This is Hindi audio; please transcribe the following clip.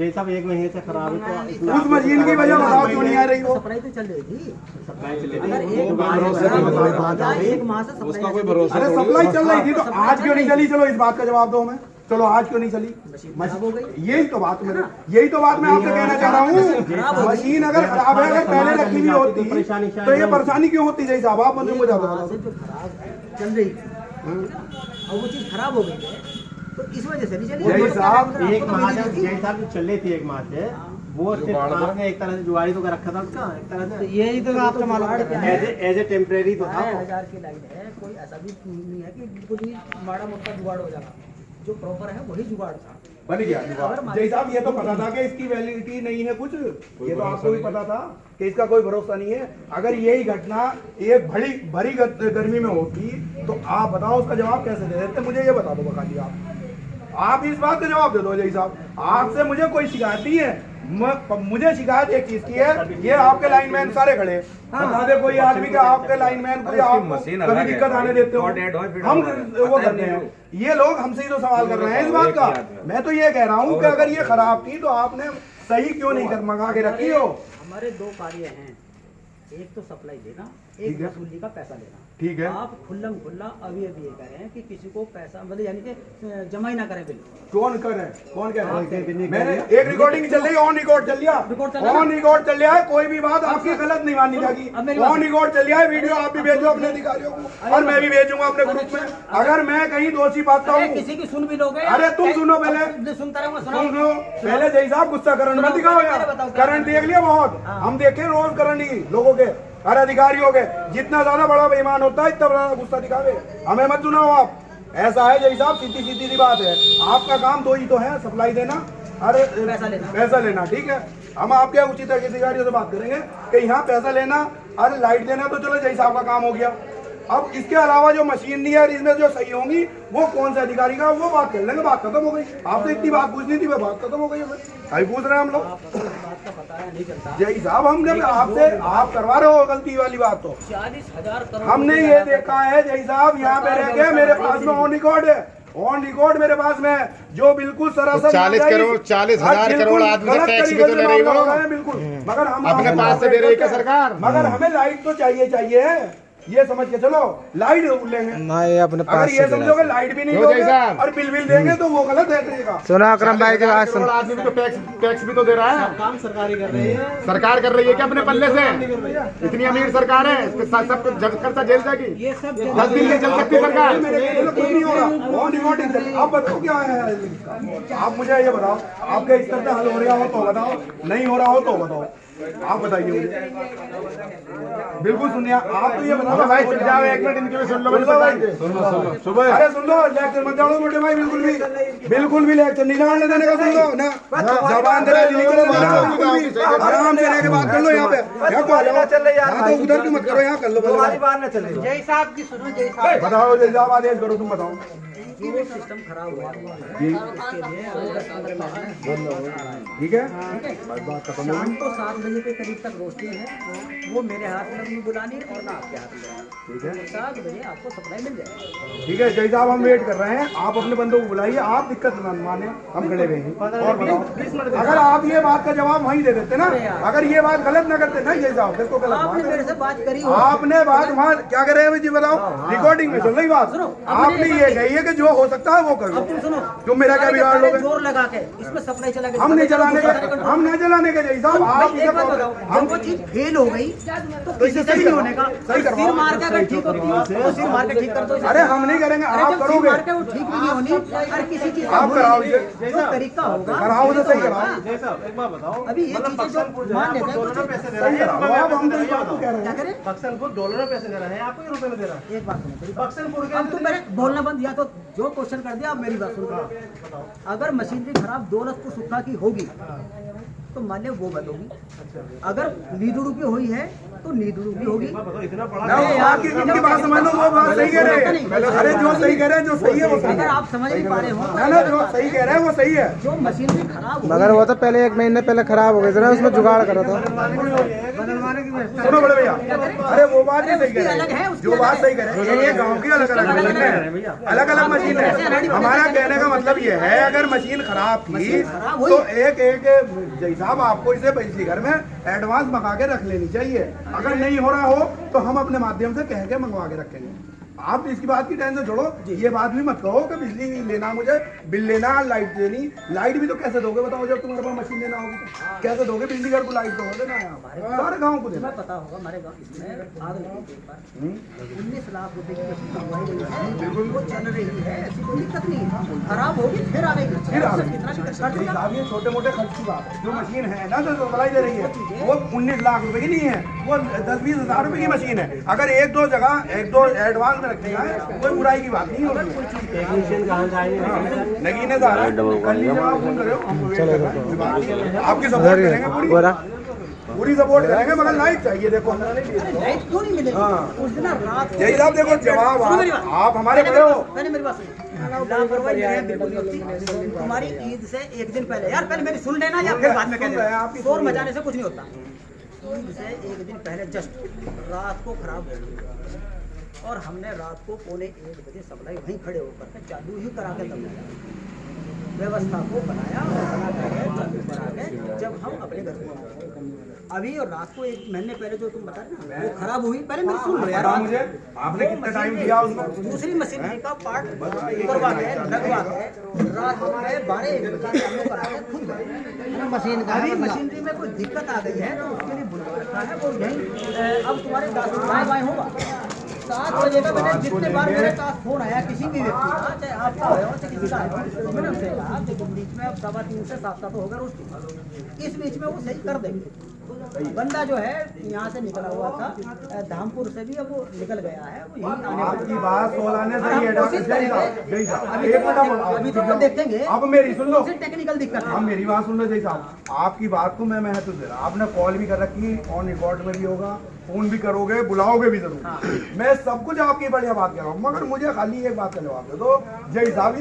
जैसा एक महीने से खराब है तो उस मशीन की वजह बताओ क्यों नहीं आ रही वो? सप्लाई तो चल रही थी, सप्लाई चली अगर थी। एक माह से उसका सप्लाई कोई भरोसा अरे सप्लाई चल रही थी तो आज क्यों नहीं चली? चलो इस बात का जवाब दो हमें। चलो आज क्यों नहीं चली? खराब हो गई। यही तो बात मैं आपसे कहना चाह रहा हूँ। मशीन अगर खराब है, अगर पहले रखी हुई होती तो ये परेशानी क्यों होती? जैसे आप मुझे एक माह से जो खराब चल रही थी और वो चीज खराब हो गई है तो इस वजह से नहीं चली। यही साहब एक माह से जय साहब जो चल रही थी एक माह से वो सिर्फ आपने एक तरह से जुगाड़ी तो कर रखा था उसका एक तरह से यही तो आपका मालूम है एज ए टेम्परेरी तो था। 1000 की लाइन है, कोई ऐसा भी नहीं है कि बिल्कुल ही माड़ा मोटा जुगाड़ हो जाएगा, जो प्रॉपर है वही जुगाड़ था। बन गया जय साहब। ये तो पता था कि इसकी वैलिडिटी नहीं है कुछ, ये तो आपको भी पता था कि इसका कोई भरोसा नहीं है। अगर यही घटना एक भरी गर्मी में होती तो आप बताओ उसका जवाब कैसे दे देते? मुझे ये बता दो बकाली आप इस बात का जवाब दे दो जय साहब। आपसे मुझे कोई शिकायत नहीं है, मुझे शिकायत एक चीज की है, ये आपके लाइनमैन सारे खड़े बता दे कोई आदमी का आपके लाइनमैन को आप कभी दिक्कत आने देते हो? हम वो करते हैं, ये लोग हमसे ही तो सवाल कर रहे हैं इस बात का। मैं तो ये कह रहा हूँ कि अगर ये खराब थी तो आपने सही क्यों नहीं कर मंगा के रखी हो? हमारे दो कार्य हैं, एक तो सप्लाई देना, ठीक एक है। वसूली का पैसा लेना। ठीक है। आप खुल्लम खुल्ला अभी ये कह रहे हैं कि किसी को पैसा मतलब यानी कि जमा ही ना करें बिल। कौन करे? कौन कह रहा है? मैंने मैंने एक रिकॉर्डिंग चल रही है, ऑन रिकॉर्ड चल रहा ऑन रिकॉर्ड चल रहा है। कोई भी बात आपकी गलत नहीं मानी जाएगी। ऑन रिकॉर्ड चल रहा है, वीडियो आप भी भेजो अपने अधिकारियों को और मैं भी भेजूंगा अपने ग्रुप में। अगर मैं कहीं दोषी पाता हूँ, किसी की सुन भी लोगे? अरे तुम सुनो पहले, सुनता रहूंगा, सुनो पहले। जय साहब गुस्सा करंट मत दिखाओ यार, करंट देख लिया बहुत, हम देखे रोज करंट ही लोगों के हर अधिकारियों के। जितना ज्यादा बड़ा बेईमान होता है इतना बड़ा गुस्सा दिखावे, हमें मत सुनाओ आप। ऐसा है जय साहब, सीधी सी बात है। आपका काम दो ही तो है, सप्लाई देना, अरे पैसा लेना। ठीक है, हम आपके उचित अधिकारियों से बात करेंगे कि यहाँ पैसा लेना, अरे लाइट देना तो चलो जय साहब का काम हो गया। अब इसके अलावा जो मशीनरी है इसमें जो सही होंगी वो कौन से अधिकारी का, वो बात कर लेंगे। बात खत्म हो गई। आपसे इतनी बात पूछनी थी, वो बात खत्म हो गई। अभी पूछ रहे हैं हम लोग जय साहब। हमने आपसे आप करवा रहे हो गलती वाली बात। तो 40,000 करोड़ हमने ये देखा है जय साहब, यहाँ पे रह के मेरे पास में ऑन रिकॉर्ड है, ऑन रिकॉर्ड मेरे पास में है, जो बिल्कुल सरासर 40,000 करोड़ आदमी से टैक्स भी तो ले रही हो बिल्कुल। मगर हम अपने पास से दे रही है सरकार, मगर हमें लाइट तो चाहिए ये समझ के चलो। लाइट लेंगे ना, ये अपने अगर ये समझोगे लाइट भी नहीं दोगे और बिल देंगे तो वो गलत है। सुना अकरम भाई की बात सुन। आदमी भी तो टैक्स भी तो दे रहा है। काम सरकारी कर रही है, सरकार कर रही है क्या अपने पल्ले से? इतनी अमीर सरकार है, इसके साथ सब कुछ खर्चा जेल जाएगी। ये सब 10 दिन नहीं चल सकती सरकार। कुछ नहीं होगा, ऑन रिकॉर्डिंग चल। आप बताओ क्या है, आप मुझे ये बताओ, आपके स्तर पे हल हो रहा हो तो बताओ, नहीं हो रहा हो तो बताओ। आप बताइए मुझे, बिल्कुल सुनिए। आप तो ये बताओ भाई चुप जाओ, एक मिनट इनकी भी सुन लो। सुनो सुबह, अरे सुन लो, लेक्चर मत जाओ मोटे भाई, बिल्कुल भी लेक्चर नहीं डालने देने का। सुन लो ना, जबान दे आराम से लेके बात कर लो। यहाँ पे यहाँ को आ जाओ, तो उधर की मत करो, यहाँ कर लो। जय साहब की सुनो, जय साहब बताओ जय साहब, आदेश करो, तुम बताओ। ये सिस्टम खराब हुआ है, इसके लिए 10-15 मिनट ठीक है, शाम को 7 बजे के करीब तक रोशनी है, वो मेरे हाथ में नहीं बुलानी और ना आपके हाथ में। ठीक है, 7 बजे आपको सप्लाई मिल जाएगी। ठीक है जय साहब, हम वेट कर रहे हैं। आप अपने बंदों को बुलाइए, आप दिक्कत न माने, हम खड़े हुए हैं। और बताओ, अगर आप ये बात का जवाब वहीं दे देते ना, अगर ये बात गलत ना करते ना जय साहब, देखो गलत आपने मेरे से बात करी हो, आपने बात वहाँ क्या करे जी बताओ, रिकॉर्डिंग में चल रही बात। आपने ये कही है कि जो हो सकता है वो कर लो। अब तुम सुनो, तुम मेरा क्या बिगाड़ लोगे? जोर लगा के इसमें सप्लाई चला के हम नहीं चलाने का, हम नहीं चलाने का जय साहब। आप एक बात बताओ, जब वो चीज फेल हो गई तो किसी से नहीं होने का। सिर मार के अगर ठीक होती तो सिर मार के ठीक कर दो। अरे हम नहीं करेंगे, आप करोगे। मार के वो ठीक भी नहीं होनी, और किसी चीज आप कराओ, जो तरीका होगा कराओ तो सही कराओ। जय साहब एक बात बताओ, अभी ये चीजें जो मान लेते हैं $2 पैसे दे सही रहे कराओ। हैं, अब हम तो इस बात को कह रहे क्या हैं, करें? बक्सनपुर $1 में पैसे दे रहे हैं, आपको रुपए में दे रहा है। एक बात सुनो मेरी, बक्सनपुर के अब तुम मेरे बोलना बंद या तो जो क्वेश्चन कर दिया, अब मेरी बात सुनो। अगर मशीनरी खराब 2 लाख को सुखा की होगी तो मान्य वो बंद होगी। अगर नीदुरुपी हुई है तो नीदुरुपी होगी। ना आपकी इनकी बात समझ लो, वो बात सही कह रहे हैं। अरे जो सही कह रहे हैं, जो सही है वो सही अगर है। आप समझ नहीं पा रहे हो ना ना, जो सही कह रहे हैं वो सही है। जो मशीनरी खराब हो मगर वो तो पहले 1 महीने पहले खराब हो गई थी ना, उसमें जुगाड़ करा था। सुनो बड़े भैया, अरे वो बात भी सही कह रहे हैं। जो बात सही कह रहे हैं, ये गाँव की अलग अलग मशीन है, अलग अलग मशीन है। हमारा कहने का मतलब ये है, अगर मशीन खराब थी तो एक जैसा आपको इसे बिजली घर में एडवांस मंगा के रख लेनी चाहिए। अगर नहीं हो रहा हो तो हम अपने माध्यम से कह के मंगवा के रखेंगे। आप इसकी बात की टेंशन छोड़ो, ये बात भी मत कहो कि बिजली लेना, मुझे बिल लेना, लाइट देनी। लाइट भी तो कैसे दोगे बताओ, जब तुम्हारे पास मशीन लेना होगी तो कैसे दोगे? बिजली घर को लाइट दोगे ना, सारे गाँव को देना। पता होगा हमारे गाँव इसमें आग लगी थी, 19 लाख रुपए की मशीन मंगवाई गई है, वो चल रही है, ऐसी कोई दिक्कत नहीं है। खराब होगी फिर आ गई, फिर आ गई। साहब ये छोटे मोटे खर्च की बात है। जो मशीन है ना जो सप्लाई दे रही है वो 19 लाख रुपए की नहीं है, वो 10-20 हजार रुपए की मशीन है। अगर एक दो जगह एक दो एडवांस में रखने का है, कोई बुराई की बात नहीं होगी। टेक्नीशियन कहाँ जाएंगे? नगीने से आ रहा है, कल लीजिए आप फोन करो, आपकी सपोर्ट करेंगे, पूरी सपोर्ट करेंगे, मगर लाइट चाहिए। देखो लाइट क्यों नहीं मिलेगी? उस दिन रात यही साहब देखो जवाब आप हमारे बड़े हो। मैंने मेरी बात सुनी, लापरवाही है बिल्कुल नहीं होती। तुम्हारी ईद से एक दिन पहले, यार पहले मेरी सुन लेना या फिर बाद में कह देना, शोर मचाने से कुछ नहीं होता। ईद से एक दिन पहले जस्ट रात को खराब हो गई और हमने रात को 1:45 बजे सप्लाई वहीं खड़े होकर के चालू ही करा के तब व्यवस्था को बनाया और बना करके चालू करा के जब हम अपने घर को आए। अभी और रात को 1 महीने पहले जो तुम बता रहे ना वो खराब हुई, पहले मेरी सुन लो यार। मुझे आपने कितना टाइम दिया उसमें? दूसरी मशीनरी का पार्ट करवा के लगवा के रात में 12-1 बजे चालू करा के खुद गए। मशीन का अभी मशीनरी में कोई दिक्कत आ गई है तो उसके लिए बुलवा रखा है। और यही अब तुम्हारे 10 बाय होगा 7 बजे का मैंने जितने बार मेरे पास फोन आया किसी भी व्यक्ति का, चाहे आपका हो चाहे किसी का है, तो मैंने उनसे कहा कि बीच में अब 3:15 से 7 तो होगा रोज, इस बीच में वो सही कर देंगे। बंदा जो है यहाँ से निकला हुआ था धामपुर से भी, अब वो निकल गया है, वो यही आने आपकी बात सोलाने से ही है डॉक्टर जय साहब। एक मिनट अभी तो देखेंगे। अब मेरी सुन लो, टेक्निकल दिक्कत है। अब मेरी बात सुन लो जय साहब, आपकी बात को मैं महत्व दे रहा। आपने कॉल भी कर रखी, ऑन रिकॉर्ड में भी होगा, फोन भी करोगे, बुलाओगे भी जरूर। मैं सब कुछ आपकी बढ़िया बात कर रहा हूँ, मगर मुझे खाली एक बात का जवाब दे दो जय साहब।